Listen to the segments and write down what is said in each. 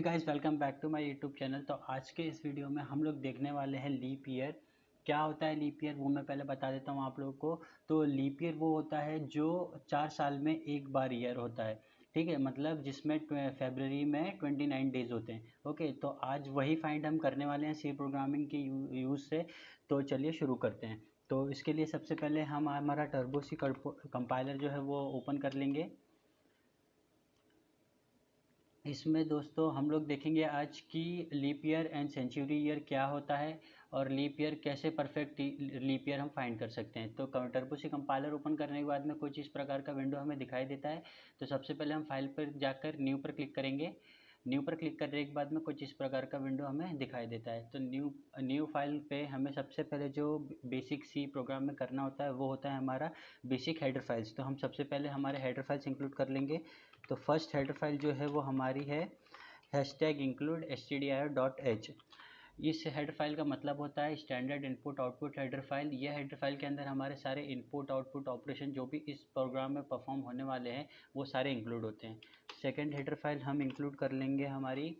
Guys, welcome back to my YouTube channel. तो आज के इस वीडियो में हम लोग देखने वाले हैं लीप ईयर। क्या होता है लीप ईयर वो मैं पहले बता देता हूँ आप लोगों को। तो लीप ईयर वो होता है जो 4 साल में एक बार ईयर होता है। ठीक है, मतलब जिसमें फरवरी में 29 डेज होते हैं। ओके, तो आज वही फाइंड हम करने वाले हैं सी प्रोग्रामिंग के यूज़ से। तो चलिए शुरू करते हैं। तो इसके लिए सबसे पहले हम हमारा टर्बो सी कंपाइलर जो है वो ओपन कर लेंगे। इसमें दोस्तों हम लोग देखेंगे आज की leap year and century year क्या होता है और लीप ईयर कैसे परफेक्ट लीप ईयर हम फाइंड कर सकते हैं। तो टर्बो सी कंपाइलर ओपन करने के बाद में कुछ इस प्रकार का विंडो हमें दिखाई देता है। तो सबसे पहले हम फाइल पर जाकर न्यू पर क्लिक करेंगे। न्यू पर क्लिक करने के बाद में कुछ इस प्रकार का विंडो हमें दिखाई देता है। तो न्यू फाइल पे हमें सबसे पहले जो बेसिक सी प्रोग्राम में करना होता है वो होता है हमारा बेसिक हेडर फाइल्स। तो हम सबसे पहले हमारे हेडर फाइल्स इंक्लूड कर लेंगे। तो फर्स्ट हेडर फाइल जो है वो हमारी है #include_stdir.h। इस हेडर फाइल का मतलब होता है standard input output header file. यह हेडर फाइल के अंदर हमारे सारे इनपुट आउटपुट ऑपरेशन जो भी इस प्रोग्राम में परफॉर्म होने वाले हैं वो सारे इंक्लूड होते हैं। सेकेंड हेडर फाइल हम इंक्लूड कर लेंगे हमारी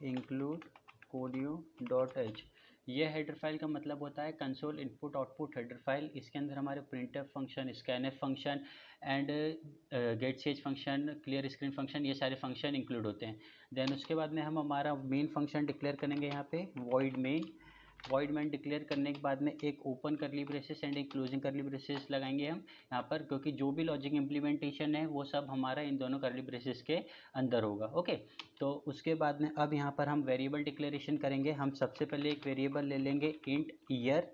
#include_codio.h। यह हेडर फाइल का मतलब होता है console input output header file. इसके अंदर हमारे printf function, scanf function and gets function, clear screen function, ये सारे फंक्शन इंक्लूड होते हैं। देन उसके बाद में हम हमारा मेन फंक्शन डिक्लेयर करेंगे यहाँ पे वॉइड मेन डिक्लेयर करने के बाद में एक ओपन करली ब्रेसेस एंड एक क्लोजिंग करली ब्रेसेस लगाएंगे हम यहाँ पर, क्योंकि जो भी लॉजिक इम्प्लीमेंटेशन है वो सब हमारा इन दोनों करली ब्रेसेस के अंदर होगा। ओके, तो उसके बाद में अब यहाँ पर हम वेरिएबल डिक्लेरेशन करेंगे। हम सबसे पहले एक वेरिएबल ले लेंगे int year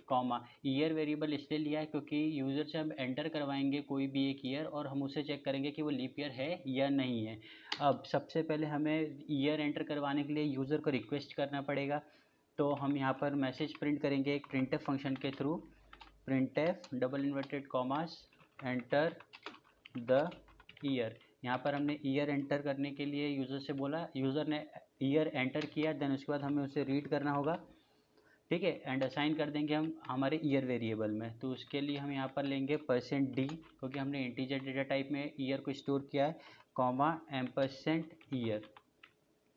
comma. Year variable इसलिए लिया है क्योंकि यूज़र से हम एंटर करवाएंगे कोई भी एक ईयर और हम उसे चेक करेंगे कि वो लीप ईयर है या नहीं है। अब सबसे पहले हमें ईयर एंटर करवाने के लिए यूज़र को रिक्वेस्ट करना पड़ेगा। तो हम यहाँ पर मैसेज प्रिंट करेंगे एक प्रिंटफ फंक्शन के through, printf double inverted commas enter the year. यहाँ पर हमने ईयर एंटर करने के लिए यूज़र से बोला, यूज़र ने ईयर एंटर किया। देन उसके बाद हमें उसे रीड करना होगा। ठीक है, एंड असाइन कर देंगे हम हमारे ईयर वेरिएबल में। तो उसके लिए हम यहाँ पर लेंगे %d, क्योंकि हमने इंटीजर डेटा टाइप में ईयर को स्टोर किया है, कॉमा %ईयर।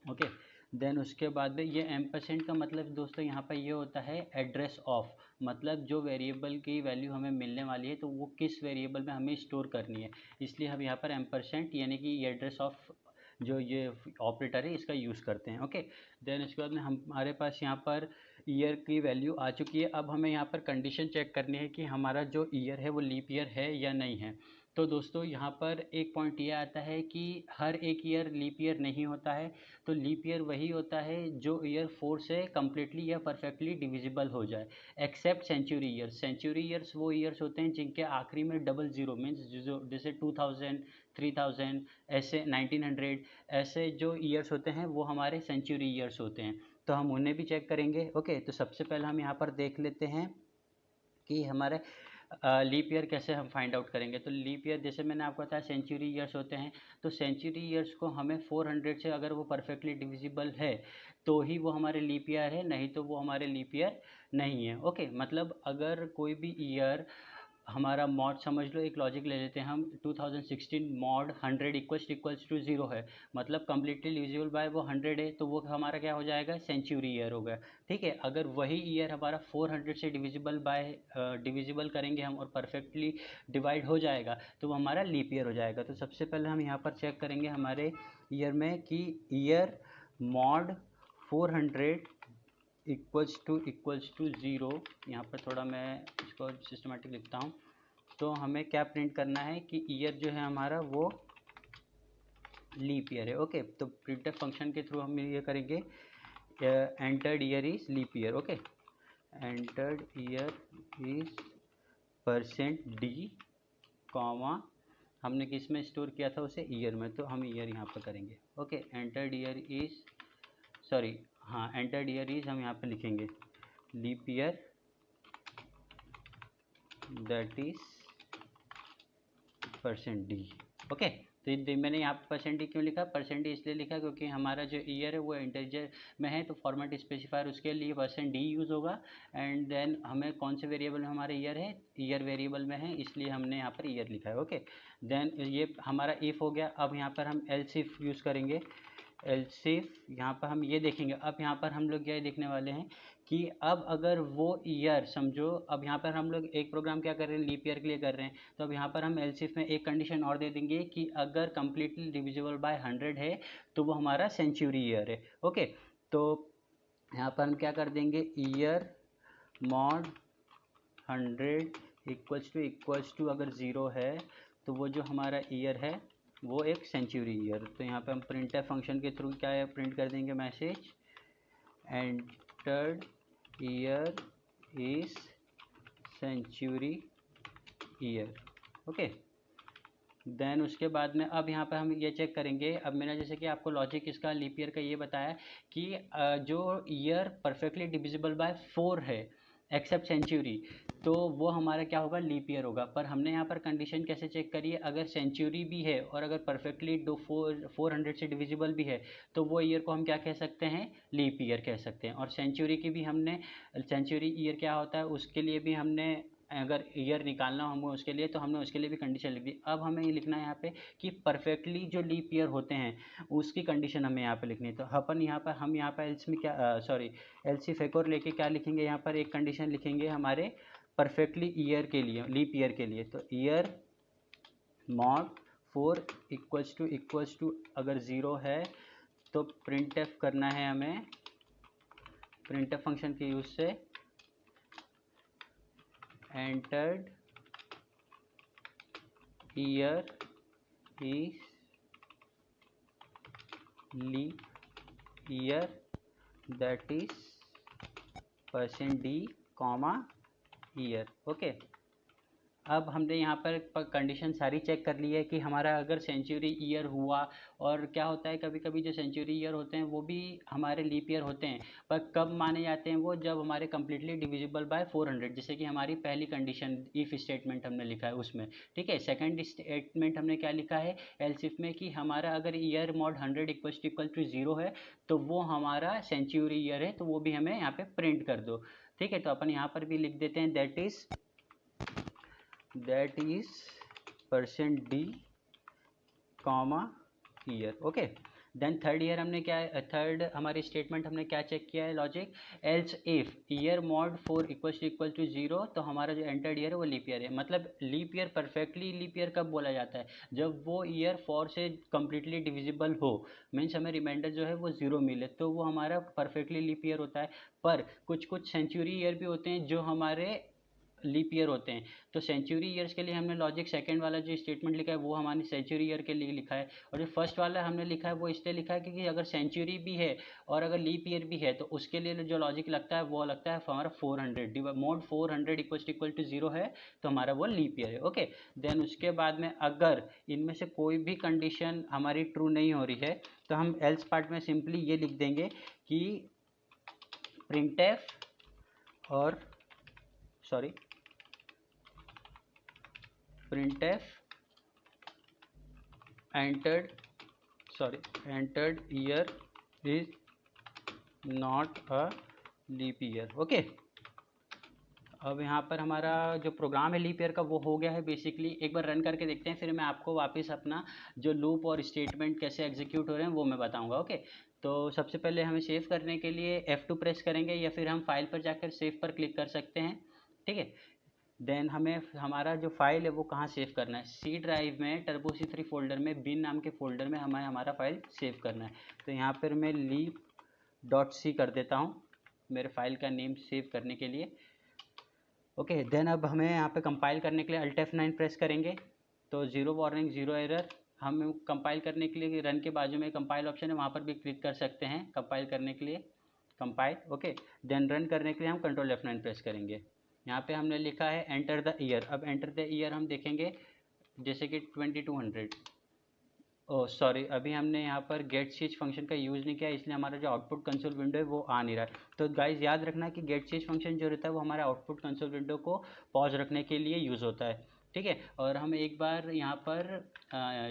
ओके, देन उसके बाद ये %, का मतलब दोस्तों यहाँ पर ये होता है एड्रेस ऑफ, मतलब जो वेरिएबल की वैल्यू हमें मिलने वाली है तो वो किस वेरिएबल में हमें स्टोर करनी है, इसलिए हम यहाँ पर %, यानी कि एड्रेस ऑफ जो ये ऑपरेटर है इसका यूज़ करते हैं। ओके, देन उसके बाद में हमारे पास यहाँ पर ईयर की वैल्यू आ चुकी है। अब हमें यहाँ पर कंडीशन चेक करनी है कि हमारा जो ईयर है वो लीप ईयर है या नहीं है। तो दोस्तों यहाँ पर एक पॉइंट ये आता है कि हर एक ईयर लीप ईयर नहीं होता है। तो लीप ईयर वही होता है जो ईयर 4 से कम्प्लीटली या परफेक्टली डिविजिबल हो जाए, except century years. Century years वो ईयर्स होते हैं जिनके आखिरी में डबल ज़ीरो मीन्स जैसे 2000, 3000, ऐसे 1900, ऐसे जो ईयर्स होते हैं वो हमारे सेंचुरी ईयर्स होते हैं। तो हम उन्हें भी चेक करेंगे। ओके, तो सबसे पहले हम यहाँ पर देख लेते हैं कि हमारे लीप ईयर कैसे हम फाइंड आउट करेंगे। तो लीप ईयर जैसे मैंने आपको बताया सेंचुरी ईयर्स होते हैं। तो सेंचुरी ईयर्स को हमें 400 से अगर वो परफेक्टली डिविजिबल है तो ही वो हमारे लीप ईयर है, नहीं तो वो हमारे लीप ईयर नहीं है। ओके, मतलब अगर कोई भी ईयर हमारा मॉड, समझ लो एक लॉजिक ले लेते हैं हम, 2016 मॉड 100 इक्वल्स टू 0 है, मतलब कम्प्लीटली डिविजिबल बाय वो 100 है, तो वो हमारा क्या हो जाएगा, सेंचुरी ईयर हो गया। ठीक है, अगर वही ईयर हमारा 400 से डिविजिबल करेंगे हम और परफेक्टली डिवाइड हो जाएगा तो वो हमारा लीप ईयर हो जाएगा। तो सबसे पहले हम यहाँ पर चेक करेंगे हमारे ईयर में कि ईयर मॉड 400 इक्वल्स टू 0। यहाँ पर थोड़ा मैं इसको सिस्टमेटिक लिखता हूँ। तो हमें क्या प्रिंट करना है कि ईयर जो है हमारा वो लीप ईयर है। ओके, तो प्रिंटफ फंक्शन के थ्रू हम ये करेंगे entered year is leap year. Okay, entered year is %d, comma हमने किस में स्टोर किया था उसे, ईयर में, तो हम ईयर यहाँ पर करेंगे। Okay, entered year is, sorry हाँ, एंटर्ड ईयर इज हम यहाँ पे लिखेंगे leap year, that is %d। Okay, तो मैंने यहाँ पर % क्यों लिखा, % इसलिए लिखा क्योंकि हमारा जो ईयर है वो इंटीजर में है, तो फॉर्मेट स्पेसिफायर उसके लिए %d यूज़ होगा। एंड देन हमें कौन से वेरिएबल में हमारा ईयर है, ईयर वेरिएबल में है, इसलिए हमने यहाँ पर ईयर लिखा है। ओके, देन ये हमारा इफ़ हो गया। अब यहाँ पर हम एल्स इफ यूज़ करेंगे। एल्स इफ यहाँ पर हम ये देखेंगे। अब यहाँ पर हम लोग ये देखने वाले हैं कि अब अगर वो ईयर समझो, अब यहाँ पर हम लोग एक प्रोग्राम क्या कर रहे हैं, लीप ईयर के लिए कर रहे हैं, तो अब यहाँ पर हम एल्स इफ में एक कंडीशन और दे देंगे कि अगर कम्प्लीटली डिविजिबल बाय 100 है तो वो हमारा सेंचुरी ईयर है। ओके, तो यहाँ पर हम क्या कर देंगे, ईयर मॉड 100 इक्वल्स टू अगर 0 है तो वो जो हमारा ईयर है वो एक सेंचुरी ईयर। तो यहाँ पे हम प्रिंटफ फंक्शन के थ्रू क्या है, प्रिंट कर देंगे message entered year is century year. Okay, then उसके बाद में अब यहाँ पर हम ये चेक करेंगे। अब मैंने जैसे कि आपको लॉजिक इसका लीप ईयर का ये बताया कि जो ईयर परफेक्टली डिविजिबल बाय 4 है एक्सेप्ट सेंचुरी, तो वो हमारा क्या होगा, लीप ईयर होगा। पर हमने यहाँ पर कंडीशन कैसे चेक करी है, अगर सेंचुरी भी है और अगर परफेक्टली 400 से डिविजिबल भी है तो वो ईयर को हम क्या कह सकते हैं, लीप ईयर कह सकते हैं। और सेंचुरी की भी हमने, सेंचुरी ईयर क्या होता है उसके लिए भी हमने अगर ईयर निकालना हमें उसके लिए, तो हमने उसके लिए भी कंडीशन लिख दी। अब हमें ये लिखना है यहाँ पे कि परफेक्टली जो लीप ईयर होते हैं उसकी कंडीशन हमें यहाँ पे लिखनी है। तो हम यहाँ पर एल्स में क्या एल्स इफ एक और लेके क्या लिखेंगे, यहाँ पर एक कंडीशन लिखेंगे हमारे परफेक्टली ईयर के लिए, लीप ईयर के लिए। तो ईयर मॉड 4 इक्वल्स टू अगर 0 है तो प्रिंटफ करना है हमें, प्रिंटफ फंक्शन के यूज से entered year is leap year that is %d, year. Okay, अब हमने यहाँ पर कंडीशन सारी चेक कर ली है कि हमारा अगर सेंचुरी ईयर हुआ, और क्या होता है कभी कभी जो सेंचुरी ईयर होते हैं वो भी हमारे लीप ईयर होते हैं, पर कब माने जाते हैं वो, जब हमारे कम्प्लीटली डिविजिबल बाय 400, जैसे कि हमारी पहली कंडीशन इफ़ स्टेटमेंट हमने लिखा है उसमें। ठीक है, सेकंड स्टेटमेंट हमने क्या लिखा है एल्स इफ में कि हमारा अगर ईयर मॉड 100 इक्वल टू 0 है तो वो हमारा सेंचुरी ईयर है, तो वो भी हमें यहाँ पे प्रिंट कर दो। ठीक है, तो अपन यहाँ पर भी लिख देते हैं that is %d, year. Okay, then third year हमने क्या, थर्ड हमारी स्टेटमेंट हमने क्या चेक किया है logic, else if year mod 4 equal to 0, तो हमारा जो एंटर्ड ईयर है वो लीप ईयर है। मतलब leap year, perfectly leap year कब बोला जाता है, जब वो ईयर 4 से कम्प्लीटली डिविजिबल हो, मीन्स हमें रिमाइंडर जो है वो 0 मिले, तो वो हमारा परफेक्टली लीप ईयर होता है। पर कुछ कुछ सेंचुरी ईयर भी होते हैं जो हमारे लीप ईयर होते हैं। तो सेंचुरी ईयर्स के लिए हमने लॉजिक सेकंड वाला जो स्टेटमेंट लिखा है वो हमारे सेंचुरी ईयर के लिए लिखा है, और जो फर्स्ट वाला हमने लिखा है वो इसलिए लिखा है क्योंकि अगर सेंचुरी भी है और अगर लीप ईयर भी है तो उसके लिए जो लॉजिक लगता है वो लगता है हमारा 400, मोड 400 इक्वल टू 0 है तो हमारा वो लीप ईयर है। ओके, देन उसके बाद में अगर इनमें से कोई भी कंडीशन हमारी ट्रू नहीं हो रही है तो हम एल्स पार्ट में सिंपली ये लिख देंगे कि प्रिंटफ और printf entered year is not a leap year। Okay, अब यहाँ पर हमारा जो प्रोग्राम है लीप ईयर का वो हो गया है बेसिकली। एक बार रन करके देखते हैं, फिर मैं आपको वापस अपना जो लूप और स्टेटमेंट कैसे एग्जीक्यूट हो रहे हैं वो मैं बताऊंगा। ओके, तो सबसे पहले हमें सेव करने के लिए F2 प्रेस करेंगे, या फिर हम फाइल पर जाकर सेव पर क्लिक कर सकते हैं। ठीक है, देन हमें हमारा जो फाइल है वो कहाँ सेव करना है, सी ड्राइव में turboc3 फोल्डर में बिन नाम के फोल्डर में हमें हमारा फाइल सेव करना है। तो यहाँ पर मैं leap.c कर देता हूँ मेरे फाइल का नेम सेव करने के लिए। ओके, देन अब हमें यहाँ पे कंपाइल करने के लिए Alt F9 प्रेस करेंगे, तो 0 वार्निंग 0 एरर। हम कंपाइल करने के लिए रन के बाजू में कंपाइल ऑप्शन है, वहाँ पर भी क्लिक कर सकते हैं कंपाइल करने के लिए, कंपाइल। ओके, देन रन करने के लिए हम Ctrl F9 प्रेस करेंगे। यहाँ पे हमने लिखा है एंटर द ईयर। अब एंटर द ईयर हम देखेंगे जैसे कि 2200। ओह सॉरी, अभी हमने यहाँ पर गेट स्विच फंक्शन का यूज़ नहीं किया, इसलिए हमारा जो आउटपुट कंसोल विंडो है वो आ नहीं रहा है। तो गाइज याद रखना कि गेट स्विच फंक्शन जो रहता है वो हमारे आउटपुट कंसोल विंडो को पॉज रखने के लिए यूज़ होता है। ठीक है। और हम एक बार यहाँ पर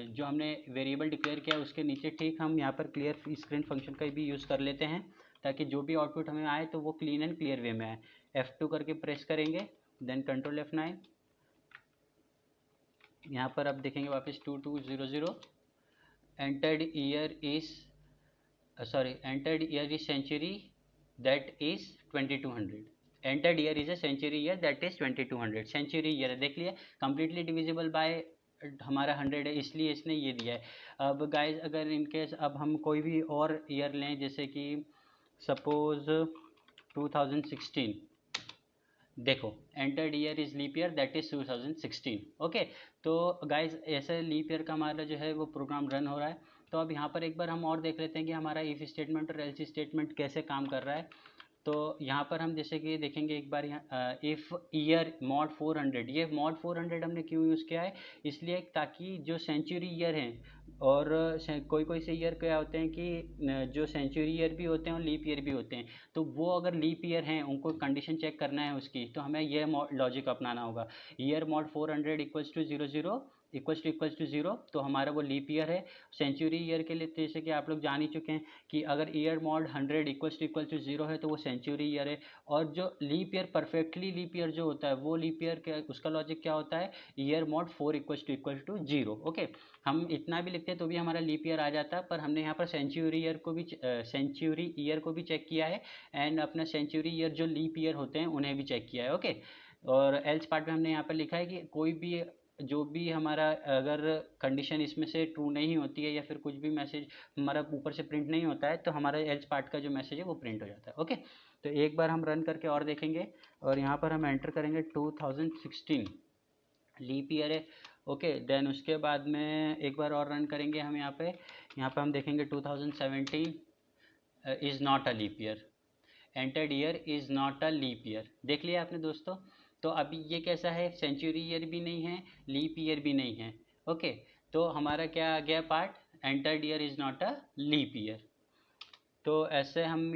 जो हमने वेरिएबल डिक्लेयर किया उसके नीचे ठीक हम यहाँ पर क्लियर स्क्रीन फंक्शन का भी यूज़ कर लेते हैं, ताकि जो भी आउटपुट हमें आए तो वो क्लीन एंड क्लियर वे में आए। F2 करके प्रेस करेंगे, देन कंट्रोल F9। यहाँ पर आप देखेंगे वापस 2200 entered year is century that is 2200। Entered year is a century year that is 2200। Century year देख लिया, कंप्लीटली डिविजिबल बाय हमारा 100 है, इसलिए इसने ये दिया है। अब गाइज अगर इनकेस अब हम कोई भी और ईयर लें, जैसे कि सपोज 2016, देखो entered year is leap year that is 2016। Okay, तो गाइज ऐसे लीप ईयर का हमारा जो है वो प्रोग्राम रन हो रहा है। तो अब यहाँ पर एक बार हम और देख लेते हैं कि हमारा इफ़ स्टेटमेंट और एल्स स्टेटमेंट कैसे काम कर रहा है। तो यहाँ पर हम जैसे कि देखेंगे एक बार, यहाँ इफ़ ईयर मॉड 400, ये मॉड 400 हमने क्यों यूज़ किया है, इसलिए ताकि जो सेंचुरी ईयर हैं और कोई से ईयर क्या होते हैं कि जो सेंचुरी ईयर भी होते हैं और लीप ईयर भी होते हैं, तो वो अगर लीप ईयर हैं उनको कंडीशन चेक करना है उसकी, तो हमें ये लॉजिक अपनाना होगा। Year mod 400 equals to 00 equals to 0, तो हमारा वो लीप ईयर है। सेंचुरी ईयर के लिए जैसे कि आप लोग जान ही चुके हैं कि अगर ईयर मॉड 100 इक्वल्स टू 0 है तो वो सेंचुरी ईयर है। और जो leap year perfectly leap year जो होता है वो लीप ईयर क्या, उसका लॉजिक क्या होता है, year mod 4 equals to 0। Okay, हम इतना भी लिखते हैं तो भी हमारा लीप ईयर आ जाता है, पर हमने यहाँ पर सेंचुरी ईयर को भी चेक किया है एंड अपना सेंचुरी ईयर जो लीप ईयर होते हैं उन्हें भी चेक किया है। ओके, और एल्स पार्ट में हमने यहाँ पर लिखा है कि कोई भी जो भी हमारा अगर कंडीशन इसमें से ट्रू नहीं होती है या फिर कुछ भी मैसेज हमारा ऊपर से प्रिंट नहीं होता है, तो हमारा एल्स पार्ट का जो मैसेज है वो प्रिंट हो जाता है। ओके, तो एक बार हम रन करके और देखेंगे, और यहाँ पर हम एंटर करेंगे 2016 लीप ईयर है। ओके, देन उसके बाद में एक बार और रन करेंगे हम यहाँ पे हम देखेंगे 2017 is not a leap year, entered year is not a leap year. देख लिया आपने दोस्तों। तो अभी ये कैसा है, सेंचुरी ईयर भी नहीं है, लीप ईयर भी नहीं है। ओके, तो हमारा क्या आ गया part, entered year is not a leap year. तो ऐसे हम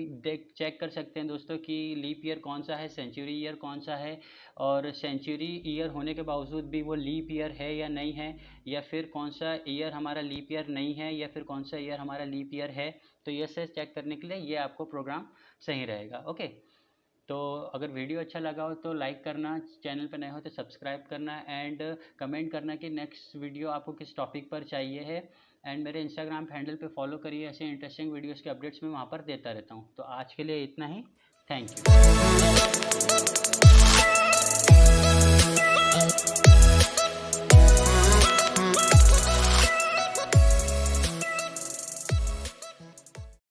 चेक कर सकते हैं दोस्तों कि लीप ईयर कौन सा है, सेंचुरी ईयर कौन सा है, और सेंचुरी ईयर होने के बावजूद भी वो लीप ईयर है या नहीं है, या फिर कौन सा ईयर हमारा लीप ईयर नहीं है या फिर कौन सा ईयर हमारा लीप ईयर है। तो ये से चेक करने के लिए ये आपको प्रोग्राम सही रहेगा। ओके, तो अगर वीडियो अच्छा लगा हो तो लाइक करना, चैनल पर नए हो तो सब्सक्राइब करना एंड कमेंट करना कि नेक्स्ट वीडियो आपको किस टॉपिक पर चाहिए है। एंड मेरे इंस्टाग्राम हैंडल पे फॉलो करिए, ऐसे इंटरेस्टिंग वीडियोस के अपडेट्स मैं वहाँ पर देता रहता हूँ। तो आज के लिए इतना ही, थैंक यू।